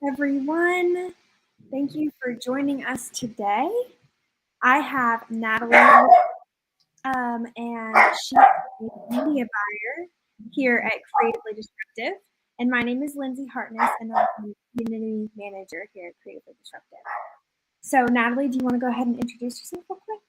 everyone. Thank you for joining us today. I have Natalie, and she's a media buyer here at Creatively Disruptive. And my name is Lindsay Hartness, and I'm the community manager here at Creatively Disruptive. So, Natalie, do you want to go ahead and introduce yourself real quick?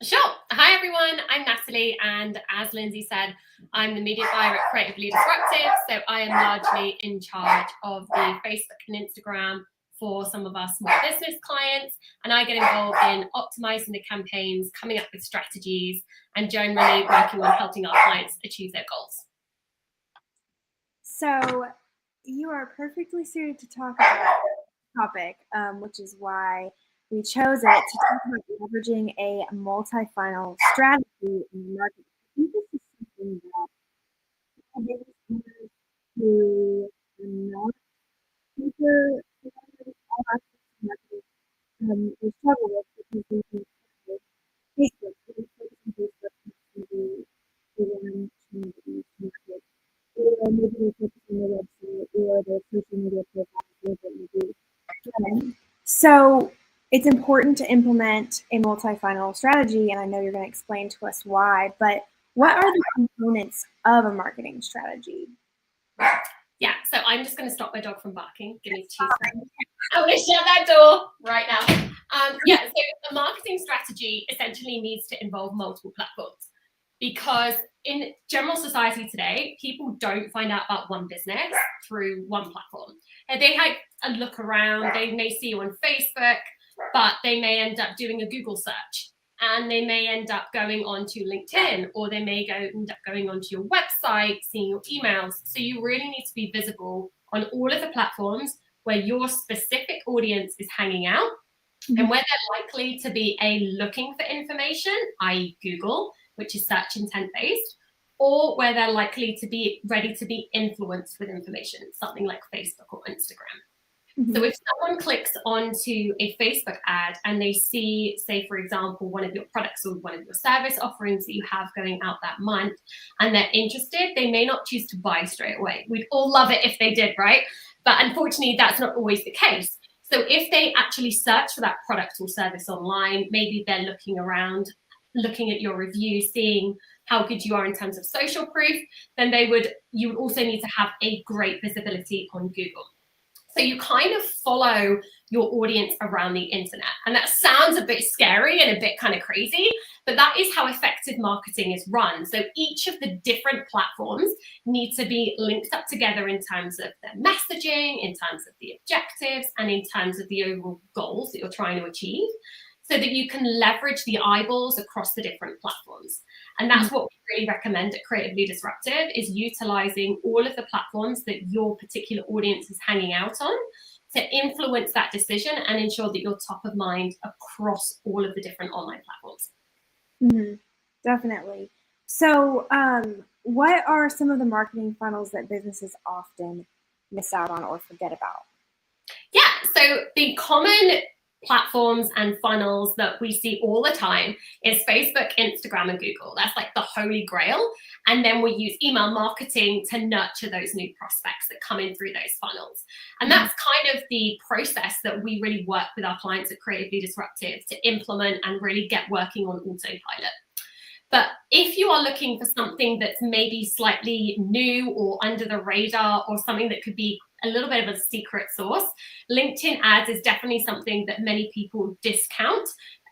Sure. Hi, everyone. I'm Natalie, and as Lindsay said, I'm the media buyer at Creatively Disruptive. So I am largely in charge of the Facebook and Instagram for some of our small business clients, and I get involved in optimizing the campaigns, coming up with strategies, and generally working on helping our clients achieve their goals. So you are perfectly suited to talk about this topic, which is why we chose it to talk about leveraging a multi-funnel strategy in marketing. I think this is something that business owners who are not super familiar with all aspects of marketing they struggle with because they think that Facebook, they focus on Facebook as the one channel that you can market, or maybe they focus on their website or their social media profiles a little bit maybe. So it's important to implement a multi-funnel strategy, and I know you're going to explain to us why, but what are the components of a marketing strategy? Yeah, so I'm just going to stop my dog from barking. Give me 2 seconds. I'm going to shut that door right now. So a marketing strategy essentially needs to involve multiple platforms, because in general society today, people don't find out about one business through one platform. And they have a look around, they may see you on Facebook, but they may end up doing a Google search, and they may end up going onto LinkedIn, or they may end up going onto your website, seeing your emails. So you really need to be visible on all of the platforms where your specific audience is hanging out, and where they're likely to be looking for information, i.e. Google, which is search intent based, or where they're likely to be ready to be influenced with information, something like Facebook or Instagram. So if someone clicks onto a Facebook ad and they see, say, for example, one of your products or one of your service offerings that you have going out that month, and they're interested, they may not choose to buy straight away. We'd all love it if they did, right? But unfortunately, that's not always the case. So if they actually search for that product or service online, maybe they're looking around, looking at your reviews, seeing how good you are in terms of social proof, then you would also need to have a great visibility on Google. So you kind of follow your audience around the internet. And that sounds a bit scary and a bit kind of crazy, but that is how effective marketing is run. So each of the different platforms need to be linked up together in terms of their messaging, in terms of the objectives, and in terms of the overall goals that you're trying to achieve, so that you can leverage the eyeballs across the different platforms. And that's what we really recommend at Creatively Disruptive, is utilizing all of the platforms that your particular audience is hanging out on to influence that decision and ensure that you're top of mind across all of the different online platforms. Definitely. So what are some of the marketing funnels that businesses often miss out on or forget about? Yeah, so the common platforms and funnels that we see all the time is Facebook, Instagram, and Google. That's like the holy grail. And then we use email marketing to nurture those new prospects that come in through those funnels. And that's kind of the process that we really work with our clients at Creatively Disruptive to implement and really get working on autopilot. But if you are looking for something that's maybe slightly new or under the radar, or something that could be a little bit of a secret sauce, LinkedIn ads is definitely something that many people discount.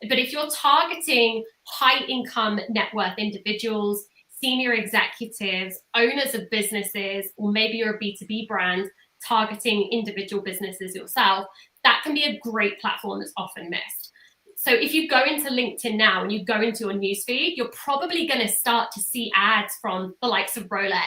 But if you're targeting high income net worth individuals, senior executives, owners of businesses, or maybe you're a B2B brand targeting individual businesses yourself, that can be a great platform that's often missed. So if you go into LinkedIn now and you go into your newsfeed, you're probably going to start to see ads from the likes of Rolex,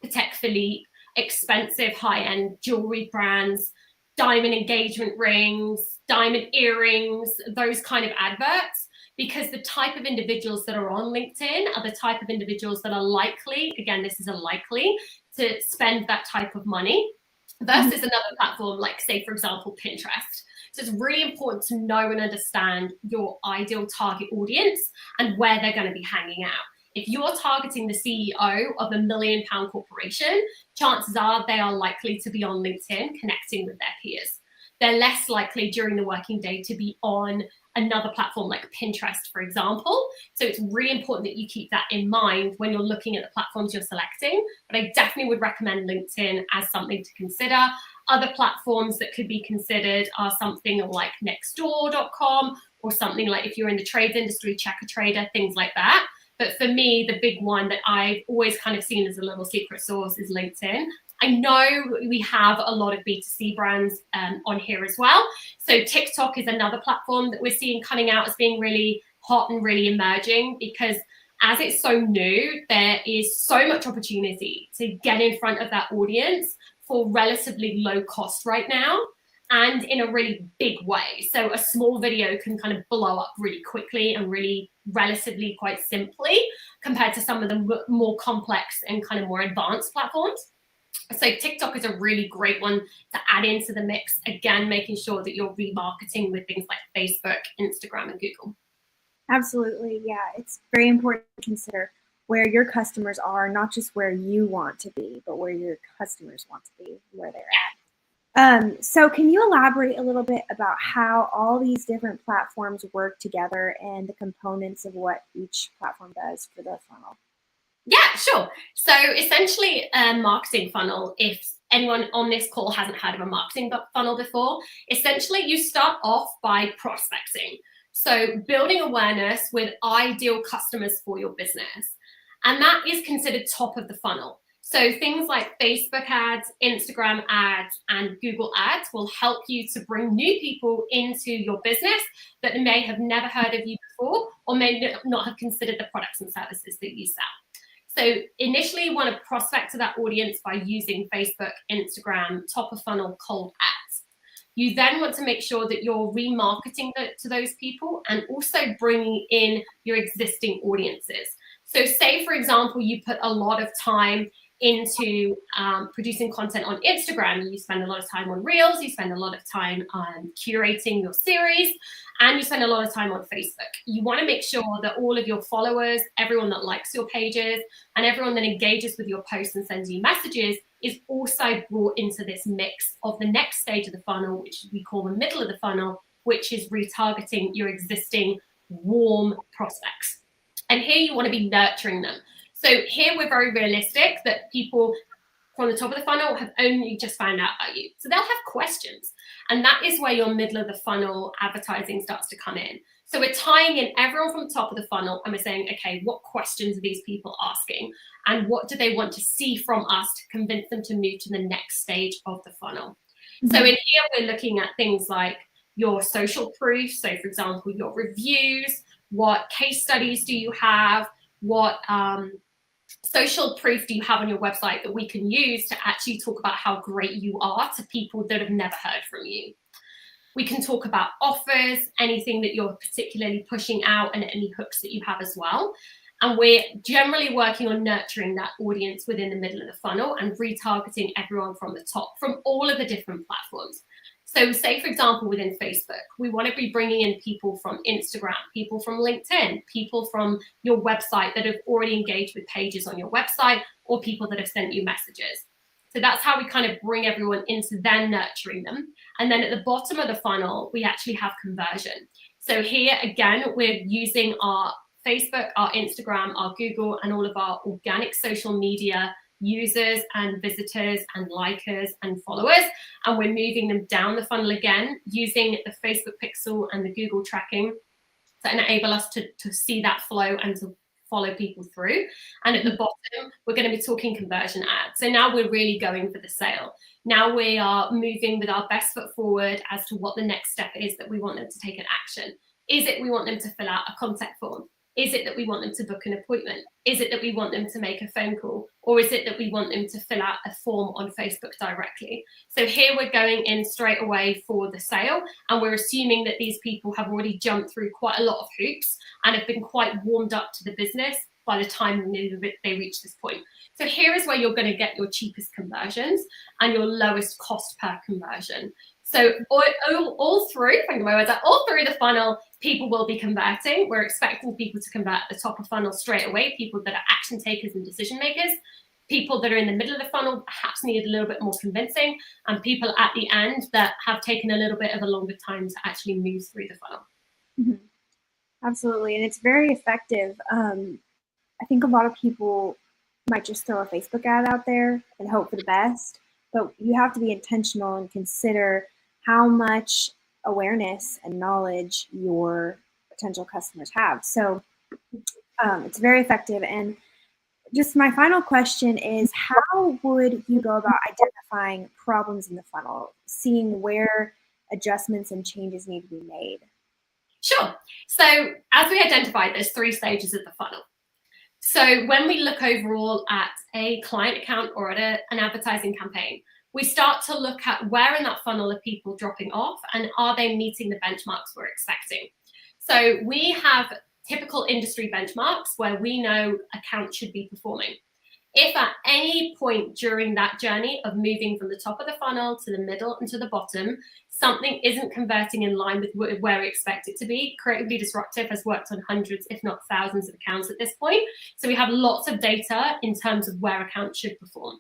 Patek Philippe, expensive high-end jewelry brands, diamond engagement rings, diamond earrings, those kind of adverts, because the type of individuals that are on LinkedIn are the type of individuals that are likely, again, this is a likely, to spend that type of money versus another platform like, say, for example, Pinterest. So it's really important to know and understand your ideal target audience and where they're going to be hanging out. If you're targeting the CEO of a £1 million corporation, chances are they are likely to be on LinkedIn connecting with their peers. They're less likely during the working day to be on another platform like Pinterest, for example. So it's really important that you keep that in mind when you're looking at the platforms you're selecting. But I definitely would recommend LinkedIn as something to consider. Other platforms that could be considered are something like Nextdoor.com, or something like, if you're in the trades industry, Checkatrader, things like that. But for me, the big one that I've always kind of seen as a little secret sauce is LinkedIn. I know we have a lot of B2C brands on here as well. So TikTok is another platform that we're seeing coming out as being really hot and really emerging, because as it's so new, there is so much opportunity to get in front of that audience for relatively low cost right now, and in a really big way. So a small video can kind of blow up really quickly and really relatively quite simply compared to some of the more complex and kind of more advanced platforms. So TikTok is a really great one to add into the mix. Again, making sure that you're remarketing with things like Facebook, Instagram, and Google. Absolutely, yeah. It's very important to consider where your customers are, not just where you want to be, but where your customers want to be, where they're at. So can you elaborate a little bit about how all these different platforms work together and the components of what each platform does for the funnel? Yeah, sure. So essentially, a marketing funnel, if anyone on this call hasn't heard of a marketing funnel before, essentially you start off by prospecting. So building awareness with ideal customers for your business. And that is considered top of the funnel. So things like Facebook ads, Instagram ads, and Google ads will help you to bring new people into your business that may have never heard of you before, or may not have considered the products and services that you sell. So initially you want to prospect to that audience by using Facebook, Instagram, top of funnel cold ads. You then want to make sure that you're remarketing to those people and also bringing in your existing audiences. So say, for example, you put a lot of time into producing content on Instagram. You spend a lot of time on Reels, you spend a lot of time on curating your series, and you spend a lot of time on Facebook. You want to make sure that all of your followers, everyone that likes your pages, and everyone that engages with your posts and sends you messages is also brought into this mix of the next stage of the funnel, which we call the middle of the funnel, which is retargeting your existing warm prospects. And here you want to be nurturing them. So here we're very realistic that people from the top of the funnel have only just found out about you. So they'll have questions. And that is where your middle of the funnel advertising starts to come in. So we're tying in everyone from the top of the funnel and we're saying, okay, what questions are these people asking? And what do they want to see from us to convince them to move to the next stage of the funnel? Mm-hmm. So in here, we're looking at things like your social proof. So for example, your reviews, what case studies do you have? What social proof do you have on your website that we can use to actually talk about how great you are to people that have never heard from you? We can talk about offers, anything that you're particularly pushing out, and any hooks that you have as well. And we're generally working on nurturing that audience within the middle of the funnel and retargeting everyone from the top, from all of the different platforms. So say, for example, within Facebook, we want to be bringing in people from Instagram, people from LinkedIn, people from your website that have already engaged with pages on your website, or people that have sent you messages. So that's how we kind of bring everyone into then nurturing them. And then at the bottom of the funnel, we actually have conversion. So here, again, we're using our Facebook, our Instagram, our Google, and all of our organic social media users and visitors and likers and followers, and we're moving them down the funnel again using the Facebook pixel and the Google tracking to enable us to see that flow and to follow people through. And at the bottom, we're going to be talking conversion ads. So now we're really going for the sale. Now we are moving with our best foot forward as to what the next step is that we want them to take an action. Is it we want them to fill out a contact form? Is it that we want them to book an appointment? Is it that we want them to make a phone call? Or is it that we want them to fill out a form on Facebook directly? So here we're going in straight away for the sale, and we're assuming that these people have already jumped through quite a lot of hoops and have been quite warmed up to the business by the time they reach this point. So here is where you're going to get your cheapest conversions and your lowest cost per conversion. So all through, thank you, my words, all through the funnel, people will be converting. We're expecting people to convert at the top of funnel straight away, people that are action takers and decision makers. People that are in the middle of the funnel perhaps need a little bit more convincing, and people at the end that have taken a little bit of a longer time to actually move through the funnel. Mm-hmm. Absolutely, and it's very effective. I think a lot of people might just throw a Facebook ad out there and hope for the best, but you have to be intentional and consider how much awareness and knowledge your potential customers have. So it's very effective. And just my final question is, how would you go about identifying problems in the funnel, seeing where adjustments and changes need to be made? Sure. So as we identified, there's 3 stages of the funnel. So when we look overall at a client account or at an advertising campaign, we start to look at where in that funnel are people dropping off and are they meeting the benchmarks we're expecting. So we have typical industry benchmarks where we know accounts should be performing. If at any point during that journey of moving from the top of the funnel to the middle and to the bottom, something isn't converting in line with where we expect it to be, Creatively Disruptive has worked on hundreds, if not thousands of accounts at this point. So we have lots of data in terms of where accounts should perform.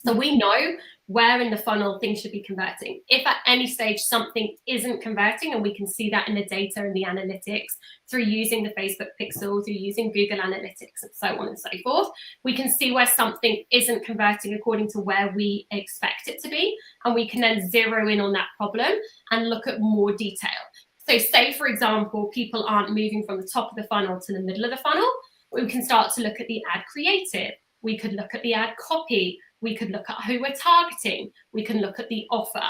So we know where in the funnel things should be converting. If at any stage something isn't converting, and we can see that in the data and the analytics through using the Facebook pixel, through using Google Analytics and so on and so forth, we can see where something isn't converting according to where we expect it to be. And we can then zero in on that problem and look at more detail. So say, for example, people aren't moving from the top of the funnel to the middle of the funnel. We can start to look at the ad creative. We could look at the ad copy. We could look at who we're targeting. We can look at the offer,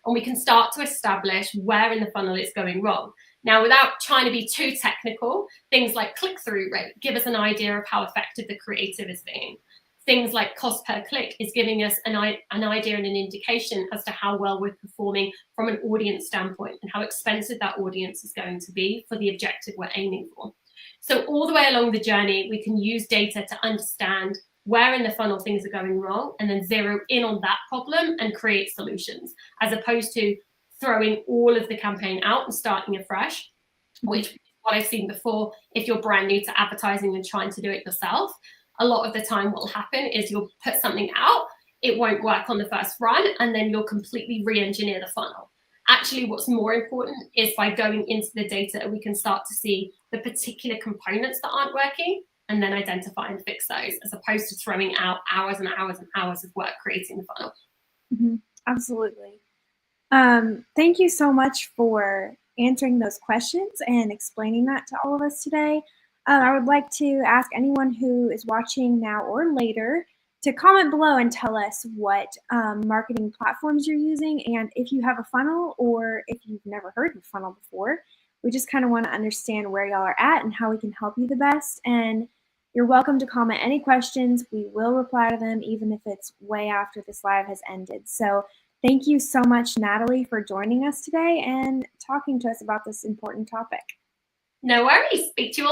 and we can start to establish where in the funnel it's going wrong. Now, without trying to be too technical, things like click-through rate give us an idea of how effective the creative is being. Things like cost per click is giving us an idea and an indication as to how well we're performing from an audience standpoint and how expensive that audience is going to be for the objective we're aiming for. So all the way along the journey, we can use data to understand where in the funnel things are going wrong and then zero in on that problem and create solutions, as opposed to throwing all of the campaign out and starting afresh, which is what I've seen before. If you're brand new to advertising and trying to do it yourself, a lot of the time what will happen is you'll put something out, it won't work on the first run, and then you'll completely re-engineer the funnel. Actually, what's more important is by going into the data, we can start to see the particular components that aren't working and then identify and fix those, as opposed to throwing out hours and hours and hours of work creating the funnel. Mm-hmm. Absolutely. Thank you so much for answering those questions and explaining that to all of us today. I would like to ask anyone who is watching now or later to comment below and tell us what marketing platforms you're using, and if you have a funnel or if you've never heard of a funnel before. We just kind of want to understand where y'all are at and how we can help you the best. And you're welcome to comment any questions. We will reply to them, even if it's way after this live has ended. So thank you so much, Natalie, for joining us today and talking to us about this important topic. No worries. Speak to you all.